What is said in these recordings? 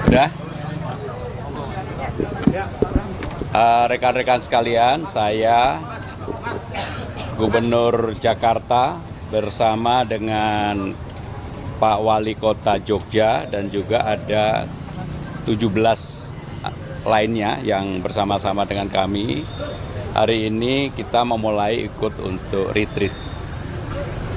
Udah? Rekan-rekan sekalian, saya Gubernur Jakarta bersama dengan Pak Wali Kota Jogja dan juga ada 17 lainnya yang bersama-sama dengan kami. Hari ini kita memulai ikut untuk retreat.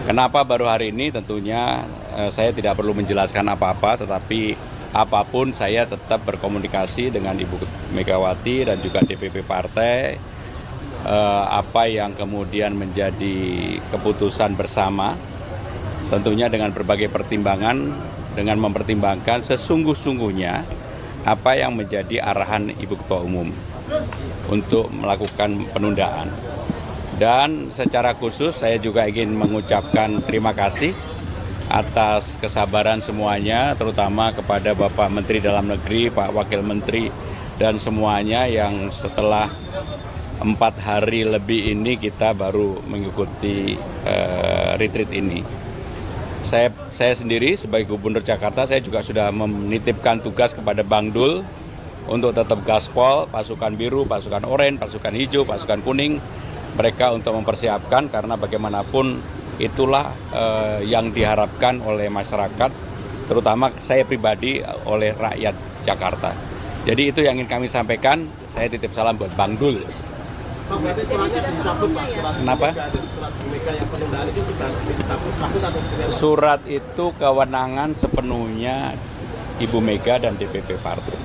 Kenapa baru hari ini? Tentunya saya tidak perlu menjelaskan apa-apa, tetapi apapun saya tetap berkomunikasi dengan Ibu Megawati dan juga DPP partai. Apa yang kemudian menjadi keputusan bersama, tentunya dengan berbagai pertimbangan, dengan mempertimbangkan sesungguh-sungguhnya apa yang menjadi arahan Ibu Ketua Umum untuk melakukan penundaan. Dan secara khusus saya juga ingin mengucapkan terima kasih atas kesabaran semuanya, terutama kepada Bapak Menteri Dalam Negeri, Pak Wakil Menteri, dan semuanya yang setelah 4 hari lebih ini kita baru mengikuti retreat ini. Saya sendiri sebagai Gubernur Jakarta, saya juga sudah menitipkan tugas kepada Bang Dul untuk tetap gaspol, pasukan biru, pasukan oranye, pasukan hijau, pasukan kuning, mereka untuk mempersiapkan karena bagaimanapun itulah yang diharapkan oleh masyarakat, terutama saya pribadi oleh rakyat Jakarta. Jadi itu yang ingin kami sampaikan, saya titip salam buat Bang Dul. Pak, berarti suratnya dicabut, Pak. Kenapa? Surat Bu Mega yang penundaan itu sudah dicabut atau seperti apa? Surat itu kewenangan sepenuhnya Ibu Mega dan DPP partai.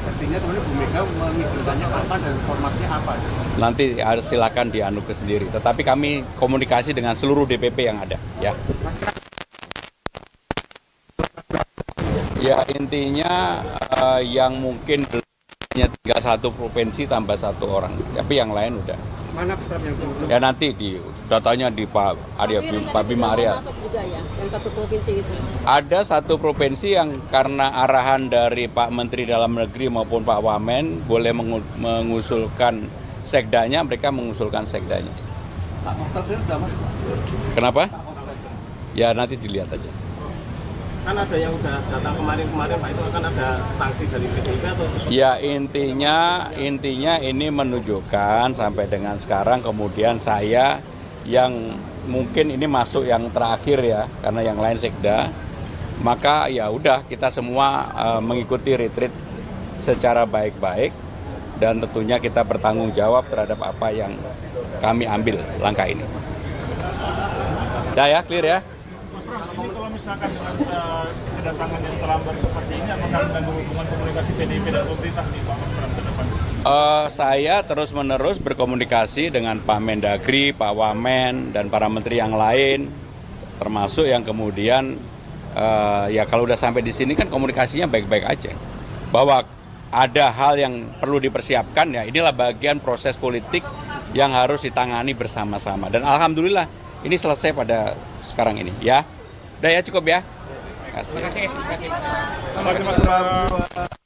Artinya kemudian Bu Mega mengizinkannya kapan dan formatnya apa? Nanti silakan dianu ke sendiri. Tetapi kami komunikasi dengan seluruh DPP yang ada. Ya intinya yang mungkin hanya tinggal 1 provinsi tambah 1 orang. Tapi yang lain udah. Mana yang belum? Ya nanti di datanya di Pak Bima Arya. Masuk juga ya, yang 1 provinsi itu. Ada 1 provinsi yang karena arahan dari Pak Menteri Dalam Negeri maupun Pak Wamen boleh mengusulkan sekdanya, mereka mengusulkan sekdanya. Pak Kostasir sudah masuk, Pak? Kenapa? Pak Kostasir. Ya nanti dilihat aja. Kan ada yang sudah datang kemarin-kemarin, Pak, itu akan ada sanksi dari PDIP atau seperti? Ya intinya ini menunjukkan sampai dengan sekarang kemudian saya yang mungkin ini masuk yang terakhir ya, karena yang lain sekda, maka ya udah kita semua mengikuti retreat secara baik-baik dan tentunya kita bertanggung jawab terhadap apa yang kami ambil langkah ini. Dah ya, clear ya? Ini kalau misalkan dengan kedatangan yang terlambat seperti ini, apakah mengganggu hubungan komunikasi PDIP dan pemerintah di Pak Mas ke depan? Saya terus-menerus berkomunikasi dengan Pak Mendagri, Pak Wamen, dan para menteri yang lain, termasuk yang kemudian ya kalau udah sampai di sini kan komunikasinya baik-baik aja. Bahwa ada hal yang perlu dipersiapkan, ya inilah bagian proses politik yang harus ditangani bersama-sama. Dan alhamdulillah ini selesai pada sekarang ini, ya. Udah ya, cukup ya. Terima kasih. Terima kasih, Mas.